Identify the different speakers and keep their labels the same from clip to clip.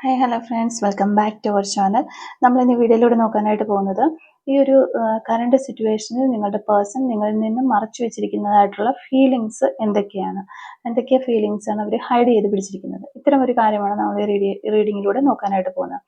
Speaker 1: Hello friends, welcome back to our channel. നമ്മൾ ഇന്ന് വീഡിയോയിലൂടെ നോക്കാനായിട്ട് പോകുന്നത് ഈ ഒരു കറണ്ട് സിറ്റുവേഷനിൽ നിങ്ങളുടെ പേഴ്സൺ നിങ്ങളിൽ നിന്നും മറച്ചു വെച്ചിരിക്കുന്നതായിട്ടുള്ള ഫീലിങ്സ് എന്തൊക്കെ ഫീലിങ്സ് ആണ് അവർ ഹൈഡ് ചെയ്ത് പിടിച്ചിരിക്കുന്നത്. ഇത്തരം ഒരു കാര്യമാണ് നമ്മൾ റീഡിങ്ങിലൂടെ നോക്കാനായിട്ട് പോകുന്നത്.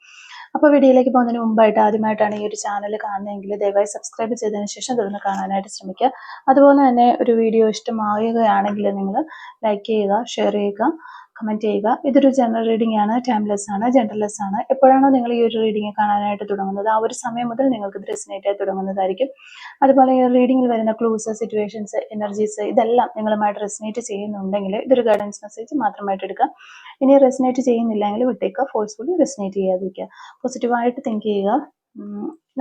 Speaker 1: അപ്പോൾ വീഡിയോയിലേക്ക് പോകുന്നതിന് മുമ്പായിട്ട് ആദ്യമായിട്ടാണ് ഈ ഒരു ചാനൽ കാണുന്നതെങ്കിൽ ദയവായി സബ്സ്ക്രൈബ് ചെയ്തതിന് ശേഷം തുടർന്ന് കാണാനായിട്ട് ശ്രമിക്കുക. അതുപോലെ തന്നെ ഒരു വീഡിയോ ഇഷ്ടമാവുകയാണെങ്കിൽ നിങ്ങൾ ലൈക്ക് ചെയ്യുക, ഷെയർ ചെയ്യുക, കമൻറ്റ് ചെയ്യുക. ഇതൊരു ജനറൽ റീഡിംഗ് ആണ്, ടൈംലെസ് ആണ്, ജെൻഡർലെസ് ആണ്. എപ്പോഴാണോ നിങ്ങൾ ഈ ഒരു റീഡിംഗ് കാണാനായിട്ട് തുടങ്ങുന്നത് ആ ഒരു സമയം മുതൽ നിങ്ങൾക്ക് ഇത് റെസനേറ്റ് ആയി തുടങ്ങുന്നതായിരിക്കും. അതുപോലെ ഈ റീഡിംഗിൽ വരുന്ന ക്ലൂസ്, സിറ്റുവേഷൻസ്, എനർജീസ് ഇതെല്ലാം നിങ്ങളുമായിട്ട് റെസനേറ്റ് ചെയ്യുന്നുണ്ടെങ്കിൽ ഇതൊരു ഗൈഡൻസ് മെസ്സേജ് മാത്രമായിട്ട് എടുക്കുക. ഇനി റെസനേറ്റ് ചെയ്യുന്നില്ലെങ്കിൽ വിട്ടേക്കുക, ഫോഴ്സ്ഫുള്ളി റെസനേറ്റ് ചെയ്യാതിരിക്കുക. പോസിറ്റീവായിട്ട് തിങ്ക് ചെയ്യുക,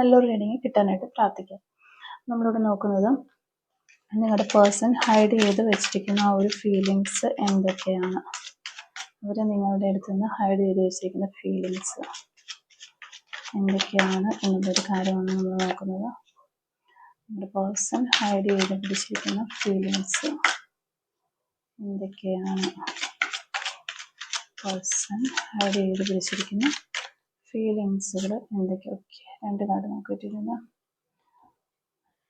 Speaker 1: നല്ലൊരു റീഡിംഗ് കിട്ടാനായിട്ട് പ്രാർത്ഥിക്കുക. നമ്മളിവിടെ നോക്കുന്നത് നിങ്ങളുടെ പേഴ്സൺ ഹൈഡ് ചെയ്ത് വെച്ചിരിക്കുന്ന ആ ഒരു ഫീലിങ്സ് എന്തൊക്കെയാണ്, അവർ നിങ്ങളുടെ അടുത്ത് നിന്ന് ഹൈഡ് ചെയ്ത് വെച്ചിരിക്കുന്ന ഫീലിങ്സ് എന്തൊക്കെയാണ് എന്നുള്ളൊരു കാര്യമാണ് നമ്മൾ നോക്കുന്നത്. നമ്മുടെ പേഴ്സൺ ഹൈഡ് ചെയ്ത് പിടിച്ചിരിക്കുന്ന ഫീലിങ്സ് എന്തൊക്കെയാണ്, പേഴ്സൺ ഹൈഡ് ചെയ്ത് പിടിച്ചിരിക്കുന്ന ഫീലിങ്സുകൾ എന്തൊക്കെ. ഓക്കെ, രണ്ട് കാർഡ് നമുക്ക് കിട്ടിയിട്ടുണ്ട്.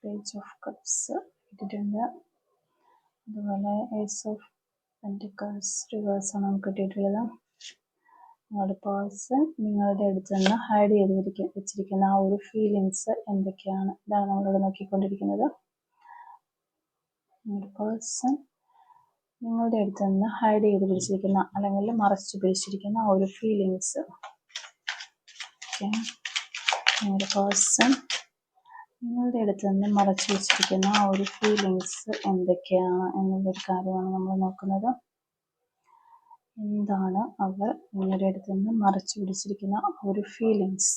Speaker 1: പേജ് ഓഫ് കപ്സ് കിട്ടിയിട്ടുണ്ട്, അതുപോലെ ഏസ് ഓഫ് പെന്റിക്കിൾസ് റിവേഴ്സാണ് നമുക്ക് കിട്ടിയിട്ടുള്ളത്. നിങ്ങളുടെ പേഴ്സൺ നിങ്ങളുടെ അടുത്ത് നിന്ന് ഹൈഡ് ചെയ്ത് വെച്ചിരിക്കുന്ന ആ ഒരു ഫീലിങ്സ് എന്തൊക്കെയാണ്, ഇതാണ് നമ്മളിവിടെ നോക്കിക്കൊണ്ടിരിക്കുന്നത്. നിങ്ങളുടെ പേഴ്സൺ നിങ്ങളുടെ അടുത്ത് നിന്ന് ഹൈഡ് ചെയ്ത് പിടിച്ചിരിക്കുന്ന അല്ലെങ്കിൽ മറച്ചു പിടിച്ചിരിക്കുന്ന ആ ഒരു ഫീലിങ്സ്. ഓക്കെ, നിങ്ങളുടെ പേഴ്സൺ നിങ്ങളുടെ അടുത്ത് നിന്ന് മറച്ചു വെച്ചിരിക്കുന്ന ആ ഒരു ഫീലിങ്സ് എന്തൊക്കെയാണ് എന്നുള്ളൊരു കാര്യമാണ് നമ്മൾ നോക്കുന്നത്. എന്താണ് അവർ നിങ്ങളുടെ അടുത്ത് നിന്ന് മറച്ചു പിടിച്ചിരിക്കുന്ന ആ ഒരു ഫീലിങ്സ്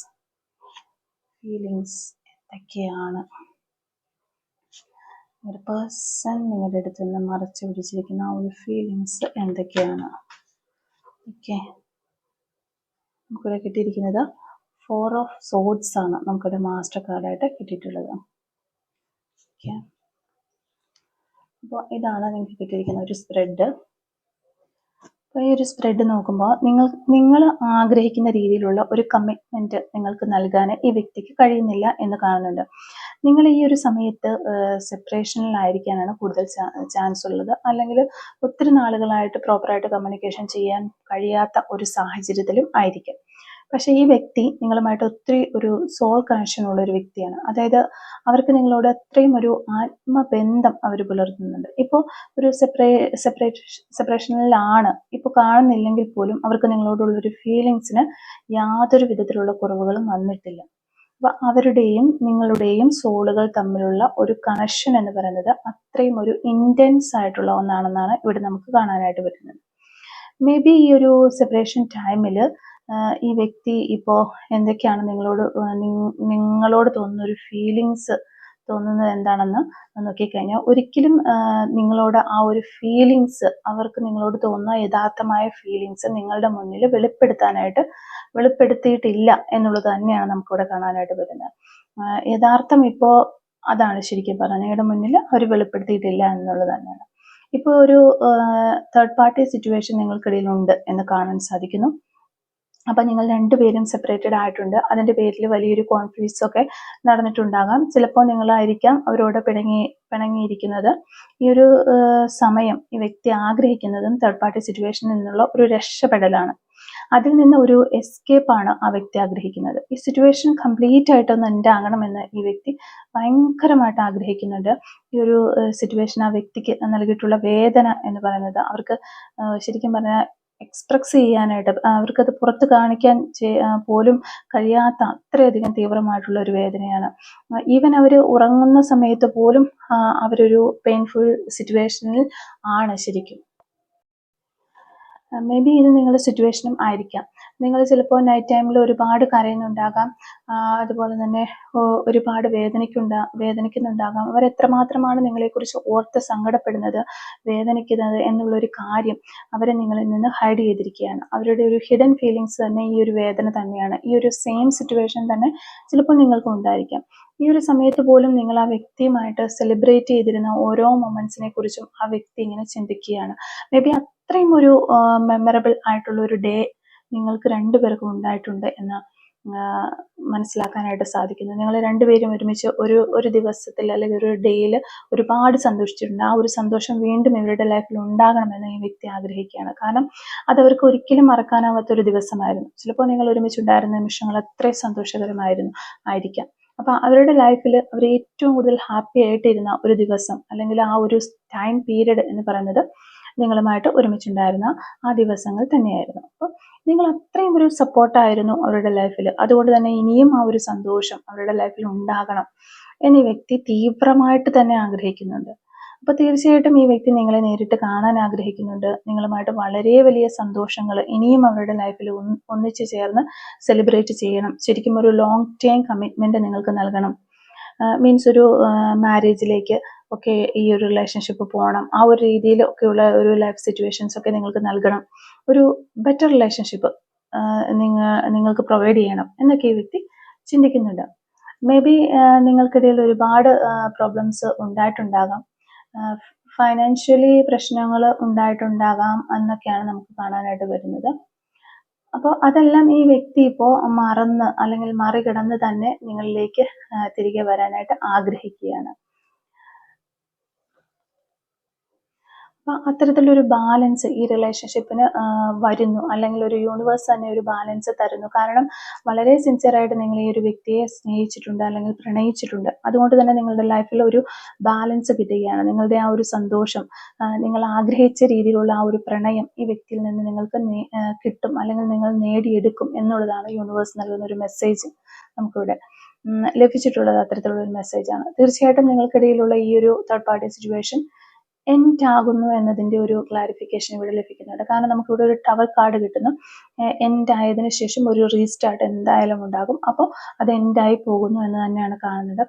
Speaker 1: എന്തൊക്കെയാണ്, ഒരു പേഴ്സൺ നിങ്ങളുടെ അടുത്ത് നിന്ന് മറച്ചു പിടിച്ചിരിക്കുന്ന ആ ഒരു ഫീലിങ്സ് എന്തൊക്കെയാണ്. ഓക്കെ, നമുക്കിവിടെ കിട്ടിയിരിക്കുന്നത് 4 ഓഫ് സോഡ്സ് ആണ് നമുക്കിവിടെ മാസ്റ്റർ കാർഡായിട്ട് കിട്ടിയിട്ടുള്ളത്. ഓക്കെ, അപ്പോൾ ഇതാണ് നിങ്ങൾക്ക് കിട്ടിയിരിക്കുന്ന ഒരു സ്പ്രെഡ്. അപ്പോൾ ഈ ഒരു സ്പ്രെഡ് നോക്കുമ്പോൾ നിങ്ങൾ ആഗ്രഹിക്കുന്ന രീതിയിലുള്ള ഒരു കമ്മിറ്റ്മെൻറ്റ് നിങ്ങൾക്ക് നൽകാൻ ഈ വ്യക്തിക്ക് കഴിയുന്നില്ല എന്ന് കാണുന്നുണ്ട്. നിങ്ങൾ ഈ ഒരു സമയത്ത് സെപ്പറേഷനിലായിരിക്കാനാണ് കൂടുതൽ ചാൻസ് ഉള്ളത്, അല്ലെങ്കിൽ ഒത്തിരി നാളുകളായിട്ട് പ്രോപ്പറായിട്ട് കമ്മ്യൂണിക്കേഷൻ ചെയ്യാൻ കഴിയാത്ത ഒരു സാഹചര്യത്തിലും ആയിരിക്കും. പക്ഷേ ഈ വ്യക്തി നിങ്ങളുമായിട്ട് ഒത്തിരി ഒരു സോൾ കണക്ഷൻ ഉള്ള ഒരു വ്യക്തിയാണ്. അതായത് അവർക്ക് നിങ്ങളോട് അത്രയും ഒരു ആത്മബന്ധം അവർ പുലർത്തുന്നുണ്ട്. ഇപ്പോൾ ഒരു സെപ്പറേഷനിലാണ് ഇപ്പോൾ കാണുന്നില്ലെങ്കിൽ പോലും അവർക്ക് നിങ്ങളോടുള്ളൊരു ഫീലിങ്സിന് യാതൊരു വിധത്തിലുള്ള കുറവുകളും വന്നിട്ടില്ല. അപ്പോൾ അവരുടെയും നിങ്ങളുടെയും സോളുകൾ തമ്മിലുള്ള ഒരു കണക്ഷൻ എന്ന് പറയുന്നത് അത്രയും ഒരു ഇൻറ്റൻസ് ആയിട്ടുള്ള ഒന്നാണെന്നാണ് ഇവിടെ നമുക്ക് കാണാനായിട്ട് പറ്റുന്നത്. മേ ബി ഈ ഒരു സെപ്പറേഷൻ ടൈമിൽ ഈ വ്യക്തി ഇപ്പോൾ എന്തൊക്കെയാണ് നിങ്ങളോട് തോന്നുന്ന ഒരു ഫീലിങ്സ് തോന്നുന്നത് എന്താണെന്ന് നോക്കിക്കഴിഞ്ഞാൽ ഒരിക്കലും നിങ്ങളോട് ആ ഒരു ഫീലിങ്സ്, അവർക്ക് നിങ്ങളോട് തോന്നുന്ന യഥാർത്ഥമായ ഫീലിങ്സ് നിങ്ങളുടെ മുന്നിൽ വെളിപ്പെടുത്തിയിട്ടില്ല എന്നുള്ളത് തന്നെയാണ് നമുക്കിവിടെ കാണാനായിട്ട് പറ്റുന്നത്. യഥാർത്ഥം ഇപ്പോൾ അതാണ് ശരിക്കും പറഞ്ഞാൽ നിങ്ങളുടെ മുന്നിൽ അവർ വെളിപ്പെടുത്തിയിട്ടില്ല എന്നുള്ളത് തന്നെയാണ്. ഇപ്പോൾ ഒരു തേർഡ് പാർട്ടി സിറ്റുവേഷൻ നിങ്ങൾക്കിടയിൽ ഉണ്ട് എന്ന് കാണാൻ സാധിക്കുന്നു. അപ്പം നിങ്ങൾ രണ്ടുപേരും സെപ്പറേറ്റഡ് ആയിട്ടുണ്ട്. അതിൻ്റെ പേരിൽ വലിയൊരു കോൺഫ്ലിക്ട്സ് ഒക്കെ നടന്നിട്ടുണ്ടാകാം. ചിലപ്പോൾ നിങ്ങളായിരിക്കാം അവരോട് പിണങ്ങിയിരിക്കുന്നത്. ഈ ഒരു സമയം ഈ വ്യക്തി ആഗ്രഹിക്കുന്നതും തേർഡ് പാർട്ടി സിറ്റുവേഷനിൽ നിന്നുള്ള ഒരു രക്ഷപ്പെടലാണ്. അതിൽ നിന്ന് ഒരു എസ്കേപ്പാണ് ആ വ്യക്തി ആഗ്രഹിക്കുന്നത്. ഈ സിറ്റുവേഷൻ കംപ്ലീറ്റ് ആയിട്ടൊന്ന് എൻ്റെ ആകണമെന്ന് ഈ വ്യക്തി ഭയങ്കരമായിട്ട് ആഗ്രഹിക്കുന്നുണ്ട്. ഈ ഒരു സിറ്റുവേഷൻ ആ വ്യക്തിക്ക് നൽകിയിട്ടുള്ള വേദന എന്ന് പറയുന്നത് അവർക്ക് ശരിക്കും പറഞ്ഞാൽ എക്സ്പ്രസ് ചെയ്യാനായിട്ട് അവർക്കത് പുറത്ത് കാണിക്കാൻ പോലും കഴിയാത്ത അത്രയധികം തീവ്രമായിട്ടുള്ള ഒരു വേദനയാണ്. ഈവൻ അവർ ഉറങ്ങുന്ന സമയത്ത് പോലും അവരൊരു പെയിൻഫുൾ സിറ്റുവേഷനിൽ ആണ് ശരിക്കും. മേ ബി ഇത് നിങ്ങളുടെ സിറ്റുവേഷനും ആയിരിക്കാം. നിങ്ങൾ ചിലപ്പോൾ നൈറ്റ് ടൈമിൽ ഒരുപാട് കരയുന്നുണ്ടാകാം, അതുപോലെ തന്നെ ഒരുപാട് വേദനിക്കുന്നുണ്ടാകാം. അവർ എത്രമാത്രമാണ് നിങ്ങളെക്കുറിച്ച് ഓർത്ത് സങ്കടപ്പെടുന്നത്, വേദനിക്കുന്നത് എന്നുള്ളൊരു കാര്യം അവരെ നിങ്ങളിൽ നിന്ന് ഹൈഡ് ചെയ്തിരിക്കുകയാണ്. അവരുടെ ഒരു ഹിഡൻ ഫീലിങ്സ് തന്നെ ഈ ഒരു വേദന തന്നെയാണ്. ഈ ഒരു സെയിം സിറ്റുവേഷൻ തന്നെ ചിലപ്പോൾ നിങ്ങൾക്കും ഉണ്ടായിരിക്കാം. ഈ ഒരു സമയത്ത് പോലും നിങ്ങൾ ആ വ്യക്തിയുമായിട്ട് സെലിബ്രേറ്റ് ചെയ്തിരുന്ന ഓരോ മൊമെന്റ്സിനെ കുറിച്ചും ആ വ്യക്തി ഇങ്ങനെ ചിന്തിക്കുകയാണ്. മേ ബി അത്രയും ഒരു മെമ്മറബിൾ ആയിട്ടുള്ള ഒരു ഡേ നിങ്ങൾക്ക് രണ്ടുപേർക്കും ഉണ്ടായിട്ടുണ്ട് എന്ന് മനസ്സിലാക്കാനായിട്ട് സാധിക്കുന്നു. നിങ്ങൾ രണ്ടുപേരും ഒരുമിച്ച് ഒരു ദിവസത്തിൽ അല്ലെങ്കിൽ ഒരു ഡേയിൽ ഒരുപാട് സന്തോഷിച്ചിട്ടുണ്ട്. ആ ഒരു സന്തോഷം വീണ്ടും ഇവരുടെ ലൈഫിൽ ഉണ്ടാകണമെന്ന് ഈ വ്യക്തി ആഗ്രഹിക്കുകയാണ്. കാരണം അതവർക്ക് ഒരിക്കലും മറക്കാനാവാത്ത ഒരു ദിവസമായിരുന്നു. ചിലപ്പോൾ നിങ്ങൾ ഒരുമിച്ചുണ്ടായിരുന്ന നിമിഷങ്ങൾ അത്രയും സന്തോഷകരമായിരുന്നു ആയിരിക്കാം. അപ്പൊ അവരുടെ ലൈഫിൽ അവർ ഏറ്റവും കൂടുതൽ ഹാപ്പി ആയിട്ടിരുന്ന ഒരു ദിവസം അല്ലെങ്കിൽ ആ ഒരു ടൈം പീരീഡ് എന്ന് പറയുന്നത് നിങ്ങളുമായിട്ട് ഒരുമിച്ചുണ്ടായിരുന്ന ആ ദിവസങ്ങൾ തന്നെയായിരുന്നു. അപ്പോൾ നിങ്ങൾ അത്രയും ഒരു സപ്പോർട്ടായിരുന്നു അവരുടെ ലൈഫിൽ. അതുകൊണ്ട് തന്നെ ഇനിയും ആ ഒരു സന്തോഷം അവരുടെ ലൈഫിൽ ഉണ്ടാകണം എന്ന് ഈ വ്യക്തി തീവ്രമായിട്ട് തന്നെ ആഗ്രഹിക്കുന്നുണ്ട്. അപ്പൊ തീർച്ചയായിട്ടും ഈ വ്യക്തി നിങ്ങളെ നേരിട്ട് കാണാൻ ആഗ്രഹിക്കുന്നുണ്ട്. നിങ്ങളുമായിട്ട് വളരെ വലിയ സന്തോഷങ്ങൾ ഇനിയും അവരുടെ ലൈഫിൽ ഒന്നിച്ചു ചേർന്ന് സെലിബ്രേറ്റ് ചെയ്യണം. ശരിക്കും ഒരു ലോങ് ടൈം കമ്മിറ്റ്മെന്റ് നിങ്ങൾക്ക് നൽകണം. മീൻസ് ഒരു മാരേജിലേക്ക് ഒക്കെ ഈ ഒരു റിലേഷൻഷിപ്പ് പോകണം. ആ ഒരു രീതിയിൽ ഒക്കെയുള്ള ഒരു ലൈഫ് സിറ്റുവേഷൻസ് ഒക്കെ നിങ്ങൾക്ക് നൽകണം. ഒരു ബെറ്റർ റിലേഷൻഷിപ്പ് നിങ്ങൾക്ക് പ്രൊവൈഡ് ചെയ്യണം എന്നൊക്കെ ഈ വ്യക്തി ചിന്തിക്കുന്നുണ്ട്. മേ ബി നിങ്ങൾക്കിടയിൽ ഒരുപാട് പ്രോബ്ലംസ് ഉണ്ടായിട്ടുണ്ടാകാം. ഫൈനാൻഷ്യലി പ്രശ്നങ്ങൾ ഉണ്ടായിട്ടുണ്ടാകാം എന്നൊക്കെയാണ് നമുക്ക് കാണാനായിട്ട് വരുന്നത്. അപ്പോൾ അതെല്ലാം ഈ വ്യക്തി ഇപ്പോൾ മറന്ന് അല്ലെങ്കിൽ മറികടന്ന് തന്നെ നിങ്ങളിലേക്ക് തിരികെ വരാനായിട്ട് ആഗ്രഹിക്കുകയാണ്. അപ്പൊ അത്തരത്തിലൊരു ബാലൻസ് ഈ റിലേഷൻഷിപ്പിന് വരുന്നു, അല്ലെങ്കിൽ ഒരു യൂണിവേഴ്സ് തന്നെ ഒരു ബാലൻസ് തരുന്നു. കാരണം വളരെ സിൻസിയറായിട്ട് നിങ്ങൾ ഈ ഒരു വ്യക്തിയെ സ്നേഹിച്ചിട്ടുണ്ട് അല്ലെങ്കിൽ പ്രണയിച്ചിട്ടുണ്ട്. അതുകൊണ്ട് തന്നെ നിങ്ങളുടെ ലൈഫിൽ ഒരു ബാലൻസ് കിട്ടുകയാണ്. നിങ്ങളുടെ ആ ഒരു സന്തോഷം, നിങ്ങൾ ആഗ്രഹിച്ച രീതിയിലുള്ള ആ ഒരു പ്രണയം ഈ വ്യക്തിയിൽ നിന്ന് നിങ്ങൾക്ക് കിട്ടും അല്ലെങ്കിൽ നിങ്ങൾ നേടിയെടുക്കും എന്നുള്ളതാണ് യൂണിവേഴ്സ് നൽകുന്ന ഒരു മെസ്സേജ് നമുക്കിവിടെ ലഭിച്ചിട്ടുള്ളത്. അത്തരത്തിലുള്ള ഒരു മെസ്സേജാണ്. തീർച്ചയായിട്ടും നിങ്ങൾക്കിടയിലുള്ള ഈ ഒരു തേർഡ് പാർട്ടി സിറ്റുവേഷൻ എൻഡ് ആകുന്നു എന്നതിൻ്റെ ഒരു ക്ലാരിഫിക്കേഷൻ ഇവിടെ ലഭിക്കുന്നുണ്ട്. കാരണം നമുക്കിവിടെ ഒരു ടവർ കാർഡ് കിട്ടുന്നു. എൻഡ് ആയതിനു ശേഷം ഒരു റീസ്റ്റാർട്ട് എന്തായാലും ഉണ്ടാകും. അപ്പോൾ അത് എൻഡായി പോകുന്നു എന്ന് തന്നെയാണ് കാണുന്നത്.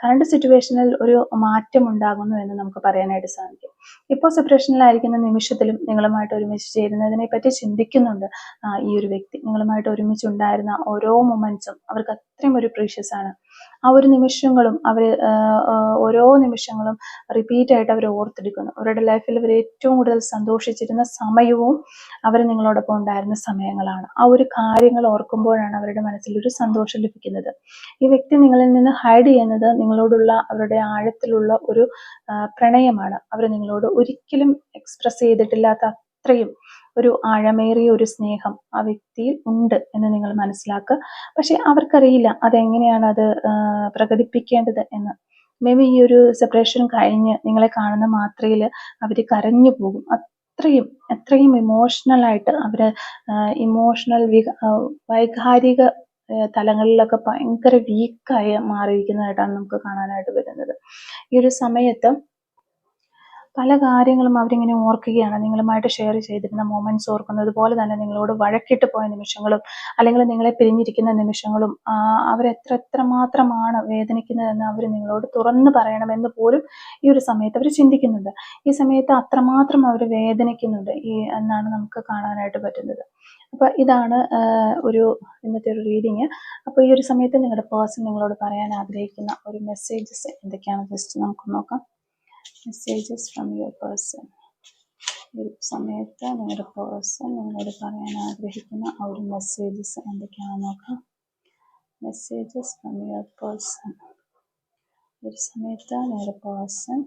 Speaker 1: കറണ്ട് സിറ്റുവേഷനിൽ ഒരു മാറ്റം ഉണ്ടാകുന്നു എന്ന് നമുക്ക് പറയാനായിട്ട് സാധിക്കും. ഇപ്പോൾ സെപ്പറേഷനിലായിരിക്കുന്ന നിമിഷത്തിലും നിങ്ങളുമായിട്ട് ഒരുമിച്ച് ചേരുന്നതിനെ പറ്റി ചിന്തിക്കുന്നുണ്ട് ഈ ഒരു വ്യക്തി. നിങ്ങളുമായിട്ട് ഒരുമിച്ചുണ്ടായിരുന്ന ഓരോ മൊമെന്റ്സും അവർക്ക് അത്രയും ഒരു പ്രീഷ്യസ് ആണ്. ആ ഒരു നിമിഷങ്ങളും ഓരോ നിമിഷങ്ങളും റിപ്പീറ്റ് ആയിട്ട് അവർ ഓർത്തെടുക്കുന്നു. അവരുടെ ലൈഫിൽ അവർ ഏറ്റവും കൂടുതൽ സന്തോഷിച്ചിരുന്ന സമയവും അവർ നിങ്ങളോടൊപ്പം ഉണ്ടായിരുന്ന സമയങ്ങളാണ്. ആ ഒരു കാര്യങ്ങൾ ഓർക്കുമ്പോഴാണ് അവരുടെ മനസ്സിൽ ഒരു സന്തോഷം ലഭിക്കുന്നത്. ഈ വ്യക്തി നിങ്ങളിൽ നിന്ന് ഹൈഡ് ചെയ്യുന്നത് നിങ്ങളോടുള്ള അവരുടെ ആഴത്തിലുള്ള ഒരു പ്രണയമാണ്. അവർ നിങ്ങളോട് ഒരിക്കലും എക്സ്പ്രസ് ചെയ്തിട്ടില്ലാത്ത അത്രയും ഒരു ആഴമേറിയ ഒരു സ്നേഹം ആ വ്യക്തിയിൽ ഉണ്ട് എന്ന് നിങ്ങൾ മനസ്സിലാക്കുക. പക്ഷെ അവർക്കറിയില്ല അതെങ്ങനെയാണ് അത് പ്രകടിപ്പിക്കേണ്ടത് എന്ന്. മേ ബി ഈ ഒരു സെപ്പറേഷൻ കഴിഞ്ഞ് നിങ്ങളെ കാണുന്ന മാത്രയിൽ അവർ കരഞ്ഞു പോകും. അത്രയും ഇമോഷണലായിട്ട് അവർ വൈകാരിക തലങ്ങളിലൊക്കെ ഭയങ്കര വീക്കായി മാറിയിരിക്കുന്നതായിട്ടാണ് നമുക്ക് കാണാനായിട്ട് വരുന്നത്. ഈ ഒരു സമയത്ത് പല കാര്യങ്ങളും അവരിങ്ങനെ ഓർക്കുകയാണ്. നിങ്ങളുമായിട്ട് ഷെയർ ചെയ്തിരുന്ന മൊമെന്റ്സ് ഓർക്കുന്നത് പോലെ തന്നെ നിങ്ങളോട് വഴക്കിട്ട് പോയ നിമിഷങ്ങളും അല്ലെങ്കിൽ നിങ്ങളെ പിരിഞ്ഞിരിക്കുന്ന നിമിഷങ്ങളും എത്രമാത്രമാണ് വേദനിക്കുന്നതെന്ന് അവർ നിങ്ങളോട് തുറന്നു പറയണമെന്ന് പോലും ഈ ഒരു സമയത്ത് അവർ ചിന്തിക്കുന്നുണ്ട്. ഈ സമയത്ത് അത്രമാത്രം അവർ വേദനിക്കുന്നുണ്ട് എന്നാണ് നമുക്ക് കാണാനായിട്ട് പറ്റുന്നത്. അപ്പൊ ഇതാണ് ഇന്നത്തെ ഒരു റീഡിങ്. അപ്പോൾ ഈ ഒരു സമയത്ത് നിങ്ങളുടെ പേഴ്സൺ നിങ്ങളോട് പറയാൻ ആഗ്രഹിക്കുന്ന ഒരു മെസ്സേജസ് എന്തൊക്കെയാണെന്ന് ജസ്റ്റ് നമുക്ക് നോക്കാം. Messages from your person. ഈ ഒരു സമയത്ത് നിങ്ങളുടെ പേഴ്സൺ നിങ്ങളോട് പറയാൻ ആഗ്രഹിക്കുന്ന ആ ഒരു മെസ്സേജസ് എന്തൊക്കെയാണെന്ന് നോക്കാം. Messages from your person. ഈ ഒരു സമയത്ത് നിങ്ങളുടെ പേഴ്സൺ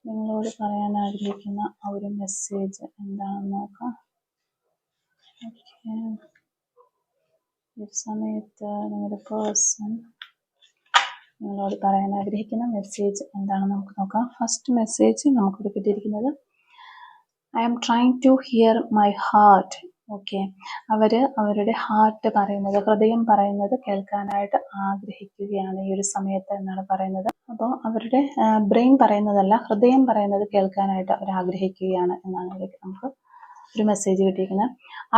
Speaker 1: നിങ്ങളോട് പറയാൻ ആഗ്രഹിക്കുന്ന ആ ഒരു മെസ്സേജ് എന്താണെന്ന് നോക്കാം. ഈ ഒരു സമയത്ത് നിങ്ങളുടെ പേഴ്സൺ നിങ്ങളോട് പറയാൻ ആഗ്രഹിക്കുന്ന മെസ്സേജ് എന്താണെന്ന് നമുക്ക് നോക്കാം. ഫസ്റ്റ് മെസ്സേജ് നമുക്ക് കിട്ടിയിരിക്കുന്നത് I am trying to hear my heart. Okay, അവരുടെ ഹാർട്ട് പറയുന്നത്, ഹൃദയം പറയുന്നത് കേൾക്കാനായിട്ട് ആഗ്രഹിക്കുകയാണ് ഈ ഒരു സമയത്ത് എന്നാണ് പറയുന്നത്. അപ്പോൾ അവരുടെ ബ്രെയിൻ പറയുന്നതല്ല, ഹൃദയം പറയുന്നത് കേൾക്കാനായിട്ട് അവർ ആഗ്രഹിക്കുകയാണ് എന്നാണ് നമുക്ക് ഒരു മെസ്സേജ് കിട്ടിയിരിക്കുന്നത്.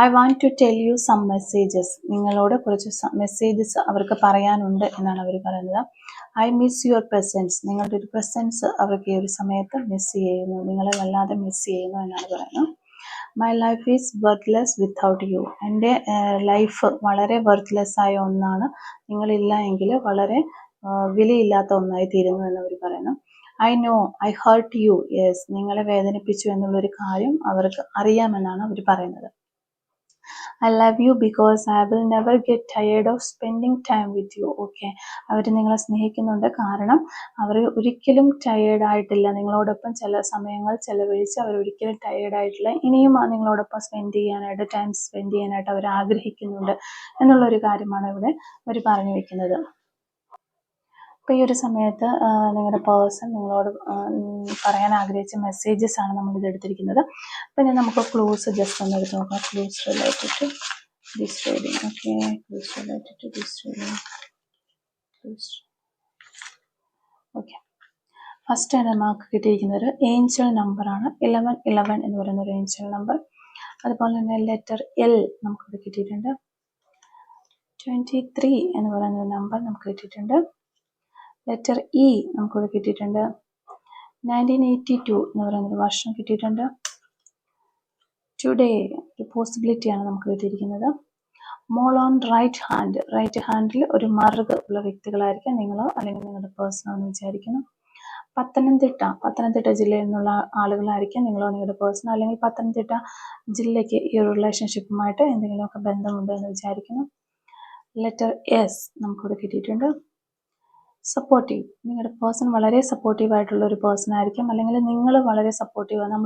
Speaker 1: I want to tell you some messages. നിങ്ങളോട് കുറച്ച് മെസ്സേജസ് അവർക്ക് പറയാനുണ്ട് എന്നാണ് അവർ പറയുന്നത്. I miss your presence. നിങ്ങളുടെ ഒരു പ്രസൻസ് അവർക്ക് ഈ ഒരു സമയത്ത് മിസ് ചെയ്യുന്നു, നിങ്ങളെ വല്ലാതെ മിസ് ചെയ്യുന്നു എന്നാണ് പറയുന്നത്. My life is worthless without you. എൻ്റെ ലൈഫ് വളരെ വർത്ത്ലെസ് ആയ ഒന്നാണ്, നിങ്ങളില്ല എങ്കിൽ വളരെ വിലയില്ലാത്ത ഒന്നായി തീരുന്നു എന്നവർ പറയുന്നു. I know I hurt you. Yes, നിങ്ങളെ വേദനിപ്പിച്ചു എന്നുള്ളൊരു കാര്യം അവർക്ക് അറിയാമെന്നാണ് അവർ പറയുന്നത്. I love you because I will never get tired of spending time with you. Okay, അവർ നിങ്ങളെ സ്നേഹിക്കുന്നുണ്ട്, കാരണം അവർ ഒരിക്കലും ടയേർഡ് ആയിട്ടില്ല. നിങ്ങളോടൊപ്പം ചില സമയങ്ങൾ ചെലവഴിച്ച് അവർ ഒരിക്കലും ടയേർഡ് ആയിട്ടില്ല. ഇനിയും നിങ്ങളോടൊപ്പം സ്പെൻഡ് ചെയ്യാനായിട്ട്, ടൈം സ്പെൻഡ് ചെയ്യാനായിട്ട് അവർ ആഗ്രഹിക്കുന്നുണ്ട് എന്നുള്ളൊരു കാര്യമാണ് ഇവിടെ അവർ പറഞ്ഞു വെക്കുന്നത്. അപ്പോൾ ഈ ഒരു സമയത്ത് നിങ്ങളുടെ പേഴ്സൺ നിങ്ങളോട് പറയാൻ ആഗ്രഹിച്ച മെസ്സേജസ് ആണ് നമ്മൾ ഇത് എടുത്തിരിക്കുന്നത്. പിന്നെ നമുക്ക് ക്ലൂസ് ജസ്റ്റ് ഒന്ന് എടുത്ത് നോക്കാം. Clues related to this reading. Okay, clues related to this reading. Okay, first ആണ് നമുക്ക് കിട്ടിയിരിക്കുന്ന ഒരു ഏഞ്ചൽ നമ്പറാണ് 1111 എന്ന് പറയുന്ന ഒരു ഏഞ്ചൽ നമ്പർ. അതുപോലെ തന്നെ ലെറ്റർ എൽ നമുക്കിവിടെ കിട്ടിയിട്ടുണ്ട്. 23 എന്ന് പറയുന്ന ഒരു നമ്പർ നമുക്ക് കിട്ടിയിട്ടുണ്ട്. ലെറ്റർ ഇ നമുക്കിവിടെ കിട്ടിയിട്ടുണ്ട്. 1982 എന്ന് പറയുന്നൊരു വർഷം കിട്ടിയിട്ടുണ്ട്. ടുഡേ ഒരു പോസിബിലിറ്റിയാണ് നമുക്ക് കിട്ടിയിരിക്കുന്നത്. മോൾ ഓൺ റൈറ്റ് ഹാൻഡിൽ ഒരു മറുക് ഉള്ള വ്യക്തികളായിരിക്കും നിങ്ങളോ അല്ലെങ്കിൽ നിങ്ങളുടെ പേഴ്സണോ എന്ന് വിചാരിക്കുന്നു. പത്തനംതിട്ട ജില്ലയിൽ നിന്നുള്ള ആളുകളായിരിക്കും നിങ്ങളോ നിങ്ങളുടെ പേഴ്സണോ, അല്ലെങ്കിൽ പത്തനംതിട്ട ജില്ലയ്ക്ക് ഈ ഒരു റിലേഷൻഷിപ്പുമായിട്ട് എന്തെങ്കിലുമൊക്കെ ബന്ധമുണ്ടോ എന്ന് വിചാരിക്കുന്നു. ലെറ്റർ എസ് നമുക്കിവിടെ കിട്ടിയിട്ടുണ്ട്. സപ്പോർട്ടീവ്, നിങ്ങളുടെ പേഴ്സൺ വളരെ സപ്പോർട്ടീവ് ആയിട്ടുള്ള ഒരു പേഴ്സൺ ആയിരിക്കും, അല്ലെങ്കിൽ നിങ്ങൾ വളരെ സപ്പോർട്ടീവാണ്.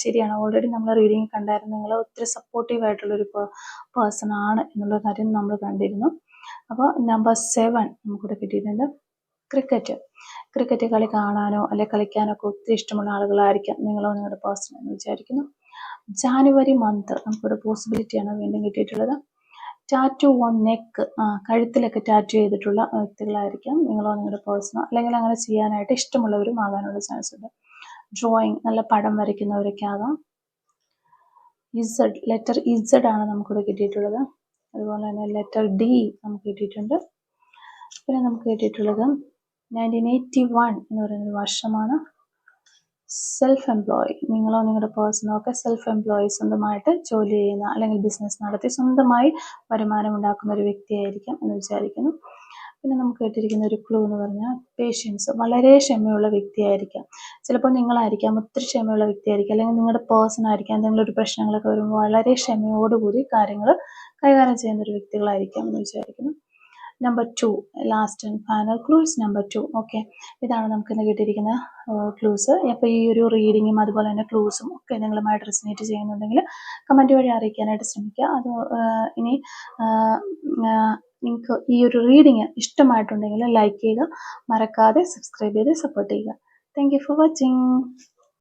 Speaker 1: ശരിയാണ്, ഓൾറെഡി നമ്മൾ റീഡിങ് കണ്ടായിരുന്നു, നിങ്ങൾ ഒത്തിരി സപ്പോർട്ടീവ് ആയിട്ടുള്ളൊരു പേഴ്സൺ ആണ് എന്നുള്ള കാര്യം നമ്മൾ കണ്ടിരുന്നു. അപ്പോൾ നമ്പർ 7 നമുക്കിവിടെ കിട്ടിയിട്ടുണ്ട്. ക്രിക്കറ്റ് കളി കാണാനോ അല്ലെങ്കിൽ കളിക്കാനോ ഒക്കെ ഒത്തിരി ഇഷ്ടമുള്ള ആളുകളായിരിക്കാം നിങ്ങളോ നിങ്ങളുടെ പേഴ്സൺ എന്ന് വിചാരിക്കുന്നു. ജാനുവരി മന്ത് നമുക്കിവിടെ പോസിബിലിറ്റിയാണ് വീണ്ടും കിട്ടിയിട്ടുള്ളത്. ടാറ്റു ഓൺ നെക്ക്, കഴുത്തിലൊക്കെ ടാറ്റു ചെയ്തിട്ടുള്ള വ്യക്തികളായിരിക്കാം നിങ്ങളോ നിങ്ങളുടെ പേഴ്സണോ, അല്ലെങ്കിൽ അങ്ങനെ ചെയ്യാനായിട്ട് ഇഷ്ടമുള്ളവരും ആകാനുള്ള ചാൻസ് ഉണ്ട്. ഡ്രോയിങ്, നല്ല പടം വരയ്ക്കുന്നവരൊക്കെ ആകാം. ലെറ്റർ ഇസഡ് ആണ് നമുക്കിവിടെ കിട്ടിയിട്ടുള്ളത്. അതുപോലെ തന്നെ ലെറ്റർ ഡി നമുക്ക് കിട്ടിയിട്ടുണ്ട്. പിന്നെ നമുക്ക് കിട്ടിയിട്ടുള്ളത് 1981 എന്ന് പറയുന്നൊരു വർഷമാണ്. സെൽഫ് എംപ്ലോയ്, നിങ്ങളോ നിങ്ങളുടെ പേഴ്സണോ ഒക്കെ സെൽഫ് എംപ്ലോയ്, സ്വന്തമായിട്ട് ജോലി ചെയ്യുന്ന അല്ലെങ്കിൽ ബിസിനസ് നടത്തി സ്വന്തമായി വരുമാനം ഉണ്ടാക്കുന്ന ഒരു വ്യക്തിയായിരിക്കാം എന്ന് വിചാരിക്കുന്നു. പിന്നെ നമുക്ക് കിട്ടിയിരിക്കുന്ന ഒരു ക്ലൂ എന്ന് പറഞ്ഞാൽ പേഷ്യൻസ്, വളരെ ക്ഷമയുള്ള വ്യക്തിയായിരിക്കാം. ചിലപ്പോൾ നിങ്ങളായിരിക്കാം ഒത്തിരി ക്ഷമയുള്ള വ്യക്തിയായിരിക്കാം, അല്ലെങ്കിൽ നിങ്ങളുടെ പേഴ്സൺ ആയിരിക്കാം. എന്തെങ്കിലും ഒരു പ്രശ്നങ്ങളൊക്കെ വരുമ്പോൾ വളരെ ക്ഷമയോടുകൂടി കാര്യങ്ങൾ കൈകാര്യം ചെയ്യുന്ന ഒരു വ്യക്തികളായിരിക്കാം എന്ന് വിചാരിക്കുന്നു. Number 2, last and final clues number 2. Okay, ഇതാണ് നമുക്കിന്ന് കിട്ടിയിരിക്കുന്ന ക്ലൂസ്. അപ്പോൾ ഈ ഒരു റീഡിങ്ങും അതുപോലെ തന്നെ ക്ലൂസും ഒക്കെ നിങ്ങളുമായിട്ട് റെസനേറ്റ് ചെയ്യുന്നുണ്ടെങ്കിൽ കമൻറ്റ് വഴി അറിയിക്കാനായിട്ട് ശ്രമിക്കുക. അത് ഇനി നിങ്ങൾക്ക് ഈ ഒരു റീഡിങ് ഇഷ്ടമായിട്ടുണ്ടെങ്കിൽ ലൈക്ക് ചെയ്യുക, മറക്കാതെ സബ്സ്ക്രൈബ് ചെയ്ത് സപ്പോർട്ട് ചെയ്യുക. Thank you for watching.